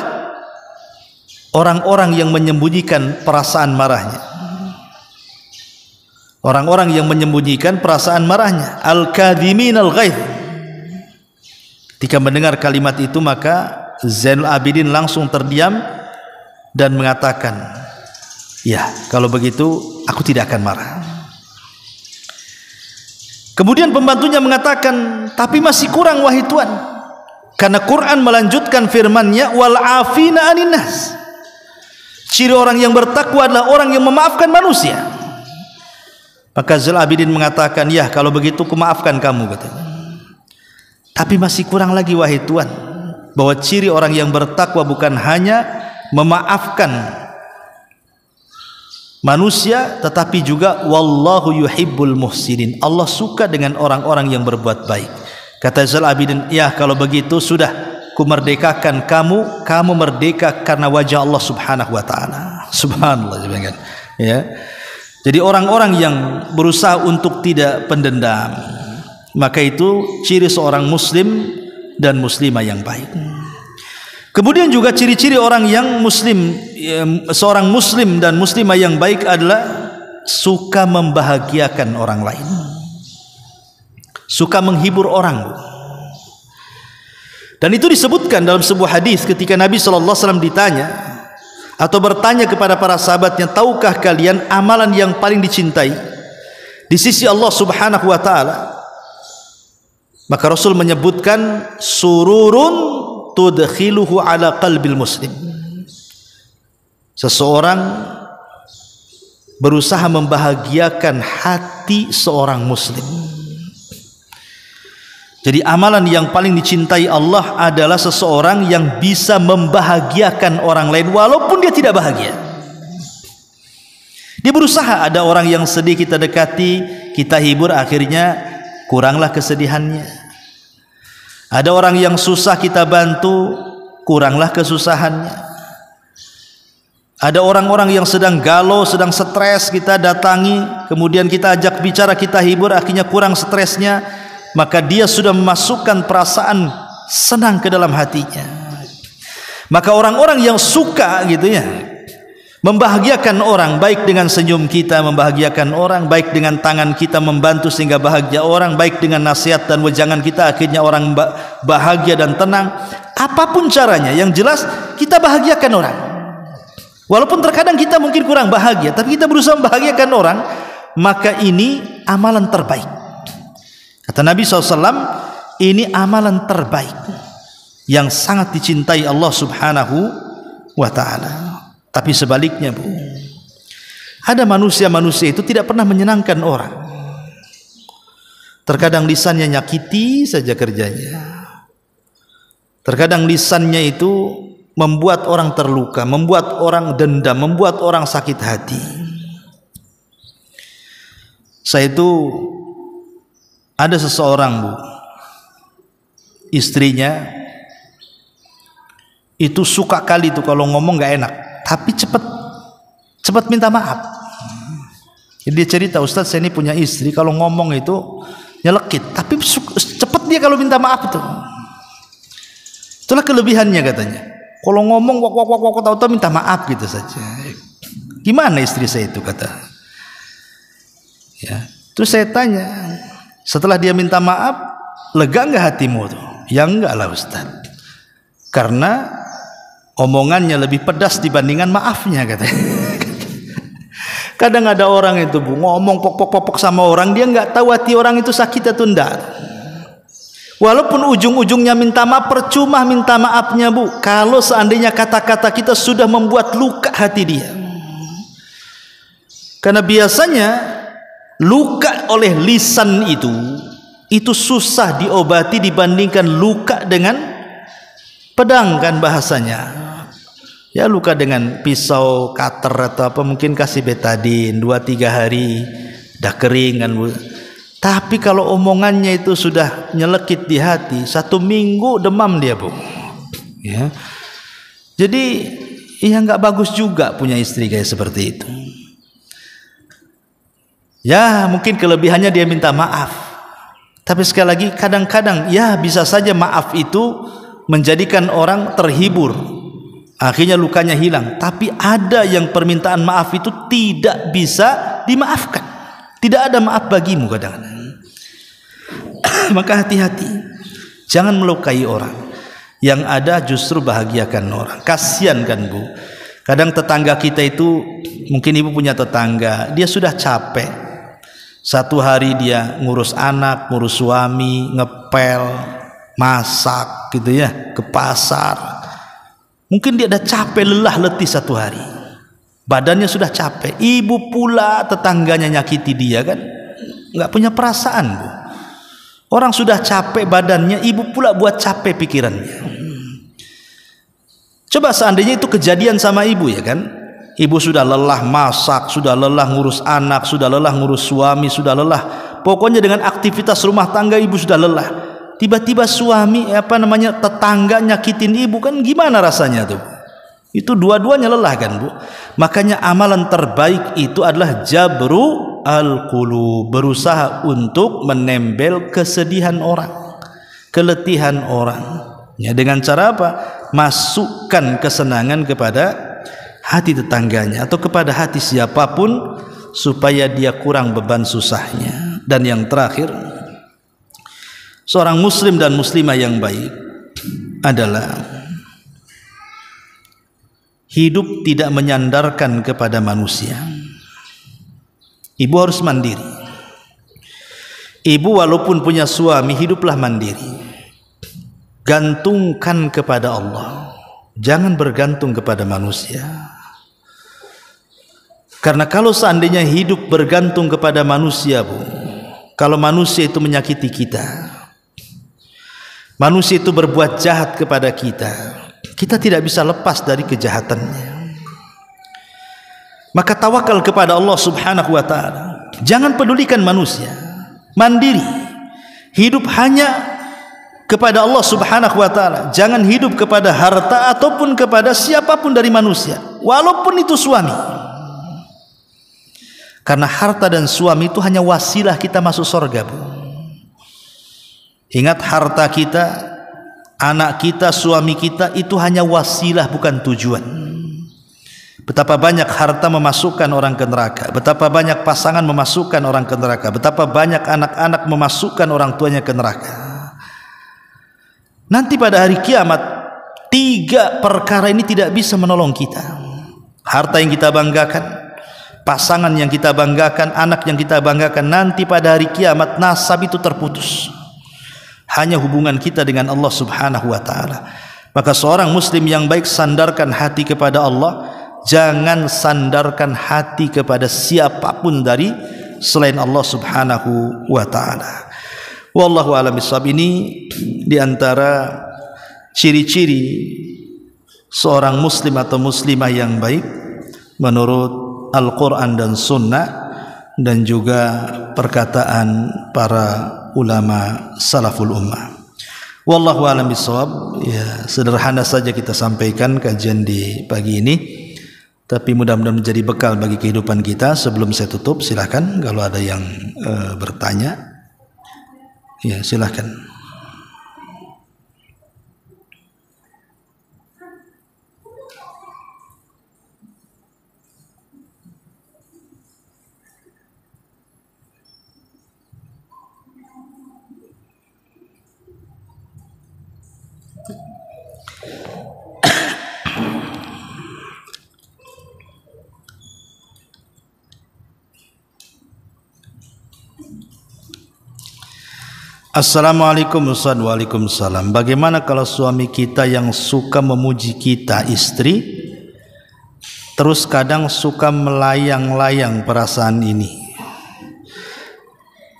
orang-orang yang menyembunyikan perasaan marahnya. Orang-orang yang menyembunyikan perasaan marahnya. Al-kadhiminal ghaidh. Ketika mendengar kalimat itu, maka Zainul Abidin langsung terdiam dan mengatakan, ya kalau begitu aku tidak akan marah. Kemudian pembantunya mengatakan, tapi masih kurang wahai Tuan, karena Quran melanjutkan firman-Nya wal afina 'anil nas. Ciri orang yang bertakwa adalah orang yang memaafkan manusia. Maka Zainul Abidin mengatakan, ya kalau begitu aku maafkan kamu, katanya. Tapi masih kurang lagi wahai Tuan, bahwa ciri orang yang bertakwa bukan hanya memaafkan manusia, tetapi juga wallahu yuhibbul muhsinin. Allah suka dengan orang-orang yang berbuat baik. Kata Zainul Abidin, ya kalau begitu sudah ku merdekakan kamu, kamu merdeka karena wajah Allah Subhanahu wa ta'ala. Subhanallah. Ya. Jadi orang-orang yang berusaha untuk tidak pendendam, maka itu ciri seorang muslim dan muslimah yang baik. Kemudian juga ciri-ciri orang yang muslim, seorang muslim dan muslimah yang baik adalah suka membahagiakan orang lain, suka menghibur orang. Dan itu disebutkan dalam sebuah hadis ketika Nabi SAW ditanya atau bertanya kepada para sahabatnya, tahukah kalian amalan yang paling dicintai di sisi Allah Subhanahu wa ta'ala? Maka Rasul menyebutkan sururun tudkhiluhu ala qalbil muslim. Seseorang berusaha membahagiakan hati seorang muslim. Jadi amalan yang paling dicintai Allah adalah seseorang yang bisa membahagiakan orang lain walaupun dia tidak bahagia. Dia berusaha, ada orang yang sedih kita dekati, kita hibur, akhirnya kuranglah kesedihannya. Ada orang yang susah kita bantu, kuranglah kesusahannya. Ada orang-orang yang sedang galau, sedang stres, kita datangi, kemudian kita ajak bicara, kita hibur, akhirnya kurang stresnya, maka dia sudah memasukkan perasaan senang ke dalam hatinya. Maka orang-orang yang suka gitu ya membahagiakan orang, baik dengan senyum kita membahagiakan orang, baik dengan tangan kita membantu sehingga bahagia orang, baik dengan nasihat dan wejangan kita akhirnya orang bahagia dan tenang, apapun caranya, yang jelas kita bahagiakan orang. Walaupun terkadang kita mungkin kurang bahagia, tapi kita berusaha membahagiakan orang, maka ini amalan terbaik. Kata Nabi SAW, ini amalan terbaik yang sangat dicintai Allah Subhanahu wa ta'ala. Tapi sebaliknya, Bu, ada manusia-manusia itu tidak pernah menyenangkan orang. Terkadang lisannya nyakiti saja kerjanya. Terkadang lisannya itu membuat orang terluka, membuat orang dendam, membuat orang sakit hati. Saya itu ada seseorang, Bu, istrinya itu suka kali tuh kalau ngomong nggak enak, tapi cepat minta maaf. Jadi dia cerita, Ustadz, saya ini punya istri, kalau ngomong itu nyelekit, tapi cepat dia kalau minta maaf itu. Itulah kelebihannya katanya. Kalau ngomong wak tahu-tahu minta maaf gitu saja. Gimana istri saya itu, kata. Ya, terus saya tanya, setelah dia minta maaf, lega nggak hatimu tuh? Ya enggak lah Ustadz, karena omongannya lebih pedas dibandingkan maafnya, katanya. Kadang ada orang itu, Bu, ngomong pok sama orang, dia nggak tahu hati orang itu sakit atau enggak. Walaupun ujung-ujungnya minta maaf, percuma minta maafnya, Bu, kalau seandainya kata-kata kita sudah membuat luka hati dia. Karena biasanya luka oleh lisan itu susah diobati dibandingkan luka dengan pedang, kan bahasanya. Ya, luka dengan pisau, cutter atau apa, mungkin kasih betadine 2-3 hari dah kering kan, Bu. Tapi kalau omongannya itu sudah nyelekit di hati, 1 minggu demam dia, Bu. Ya. Jadi ya nggak bagus juga punya istri kayak seperti itu. Ya, mungkin kelebihannya dia minta maaf. Tapi sekali lagi, kadang-kadang ya bisa saja maaf itu menjadikan orang terhibur, akhirnya lukanya hilang. Tapi ada yang permintaan maaf itu tidak bisa dimaafkan, tidak ada maaf bagimu kadang-kadang. Maka hati-hati, jangan melukai orang, yang ada justru bahagiakan orang. Kasihan kan, Bu, kadang tetangga kita itu, mungkin ibu punya tetangga, dia sudah capek, 1 hari dia ngurus anak, ngurus suami, ngepel, masak gitu ya, ke pasar. Mungkin dia udah capek, lelah, letih 1 hari, badannya sudah capek. Ibu pula tetangganya nyakiti dia, kan nggak punya perasaan, Bu. Orang sudah capek badannya, ibu pula buat capek pikirannya. Coba seandainya itu kejadian sama ibu, ya kan, ibu sudah lelah masak, sudah lelah ngurus anak, sudah lelah ngurus suami, sudah lelah, pokoknya dengan aktivitas rumah tangga ibu sudah lelah. Tiba-tiba suami tetangga nyakitin ibu, kan gimana rasanya tuh? Itu dua-duanya lelah kan, Bu. Makanya amalan terbaik itu adalah jabru al-qulub, berusaha untuk menembel kesedihan orang, keletihan orang. Ya, dengan cara apa? Masukkan kesenangan kepada hati tetangganya atau kepada hati siapapun supaya dia kurang beban susahnya. Dan yang terakhir, seorang muslim dan muslimah yang baik adalah hidup tidak menyandarkan kepada manusia. Ibu harus mandiri. Ibu walaupun punya suami, hiduplah mandiri. Gantungkan kepada Allah, jangan bergantung kepada manusia. Karena kalau seandainya hidup bergantung kepada manusia, Bu, kalau manusia itu menyakiti kita, manusia itu berbuat jahat kepada kita, kita tidak bisa lepas dari kejahatannya. Maka tawakal kepada Allah Subhanahu wa ta'ala. Jangan pedulikan manusia, mandiri, hidup hanya kepada Allah Subhanahu wa ta'ala. Jangan hidup kepada harta ataupun kepada siapapun dari manusia, walaupun itu suami. Karena harta dan suami itu hanya wasilah kita masuk surga, Bu. Ingat, harta kita, anak kita, suami kita itu hanya wasilah, bukan tujuan. Betapa banyak harta memasukkan orang ke neraka, betapa banyak pasangan memasukkan orang ke neraka, betapa banyak anak-anak memasukkan orang tuanya ke neraka. Nanti pada hari kiamat Tiga perkara ini tidak bisa menolong kita. Harta yang kita banggakan, pasangan yang kita banggakan, anak yang kita banggakan, nanti pada hari kiamat nasab itu terputus. Hanya hubungan kita dengan Allah Subhanahu wa taala. Maka seorang muslim yang baik sandarkan hati kepada Allah, jangan sandarkan hati kepada siapapun dari selain Allah Subhanahu wa taala. Wallahu a'lam bishawab. Ini di antara ciri-ciri seorang muslim atau muslimah yang baik menurut Al-Quran dan Sunnah, dan juga perkataan para ulama salaful ummah. Wallahu a'lam bishawab. Ya, sederhana saja kita sampaikan kajian di pagi ini, tapi mudah-mudahan menjadi bekal bagi kehidupan kita. Sebelum saya tutup, silakan kalau ada yang bertanya. Ya, silakan. Assalamualaikum Ustaz. Waalaikumsalam. Bagaimana kalau suami kita yang suka memuji kita, istri, terus kadang suka melayang-layang perasaan ini?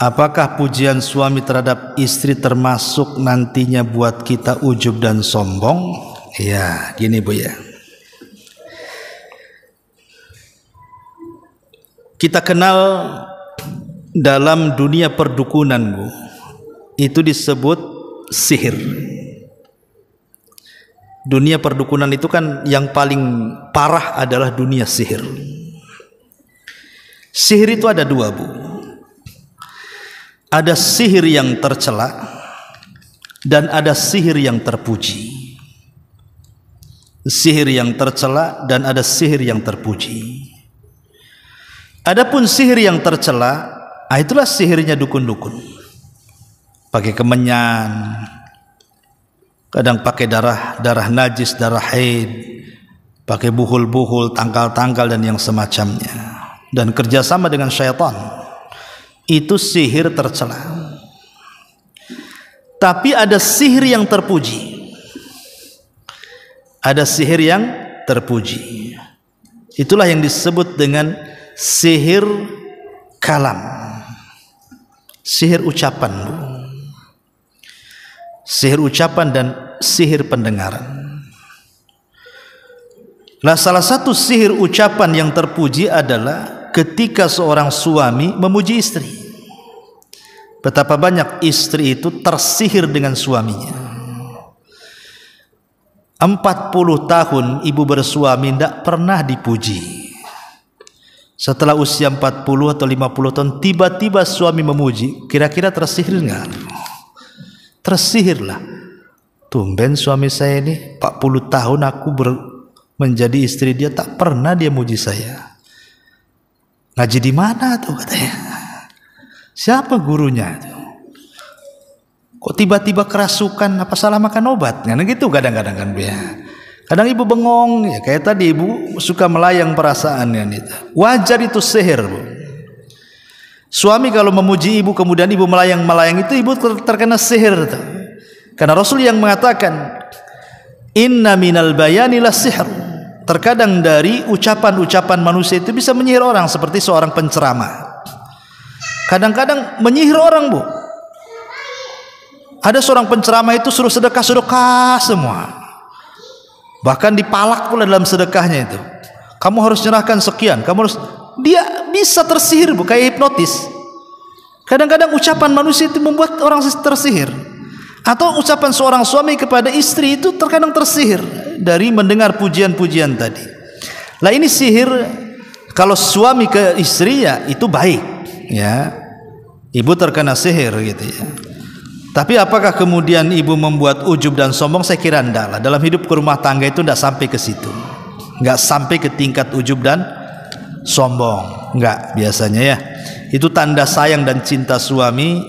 Apakah pujian suami terhadap istri termasuk nantinya buat kita ujub dan sombong? Ya, gini Bu ya. Kita kenal dalam dunia perdukunan Bu, itu disebut sihir. Dunia perdukunan itu kan yang paling parah adalah dunia sihir. Sihir itu ada dua Bu. Ada sihir yang tercela dan ada sihir yang terpuji. Sihir yang tercela dan ada sihir yang terpuji. Adapun sihir yang tercela, itulah sihirnya dukun-dukun. Pakai kemenyan, kadang pakai darah najis, darah haid, pakai buhul-buhul, tangkal-tangkal dan yang semacamnya, dan kerjasama dengan syaitan. Itu sihir tercela. Tapi ada sihir yang terpuji. Ada sihir yang terpuji. Itulah yang disebut dengan sihir kalam, sihir ucapan, sihir ucapan dan sihir pendengaran. Nah, salah satu sihir ucapan yang terpuji adalah ketika seorang suami memuji istri. Betapa banyak istri itu tersihir dengan suaminya. 40 tahun ibu bersuami tidak pernah dipuji. Setelah usia 40 atau 50 tahun tiba-tiba suami memuji, kira-kira tersihir enggak? Tersihirlah. Tumben suami saya ini 40 tahun aku menjadi istri dia, tak pernah dia muji saya. Ngaji di mana tuh katanya? Siapa gurunya tuh? Kok tiba-tiba kerasukan, apa salah makan obat? Nah gitu kadang-kadang kan Bu ya. Kadang ibu bengong, ya kayak tadi ibu suka melayang perasaannya itu. Wajar itu sihir Bu. Suami kalau memuji ibu kemudian ibu melayang-melayang, itu ibu terkena sihir tuh. Karena Rasul yang mengatakan, inna minal bayani la sihr. Terkadang dari ucapan-ucapan manusia itu bisa menyihir orang, seperti seorang penceramah. Kadang-kadang menyihir orang Bu. Ada seorang penceramah itu suruh sedekah-sedekah semua. Bahkan dipalak pula dalam sedekahnya itu. Kamu harus nyerahkan sekian, kamu harus, dia bisa tersihir Bu, kayak hipnotis. Kadang-kadang ucapan manusia itu membuat orang tersihir. Atau ucapan seorang suami kepada istri itu terkadang tersihir dari mendengar pujian-pujian tadi. Lah ini sihir kalau suami ke istri ya itu baik ya. Ibu terkena sihir gitu ya. Tapi apakah kemudian ibu membuat ujub dan sombong? Saya kira enggak lah. Dalam hidup rumah tangga itu enggak sampai ke situ. Enggak sampai ke tingkat ujub dan sombong. Enggak biasanya ya. Itu tanda sayang dan cinta suami,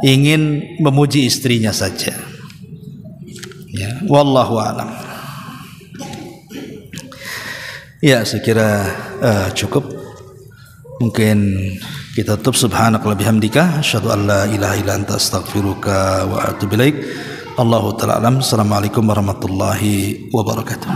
ingin memuji istrinya saja. Ya, wallahu a'lam. Ya, saya kira cukup. Mungkin kita tutup. Subhanakallahumma bihamdika asyhadu an la ilaha illa anta astaghfiruka wa atubu ilaik. Allahu ta'ala alam. Assalamualaikum warahmatullahi wabarakatuh.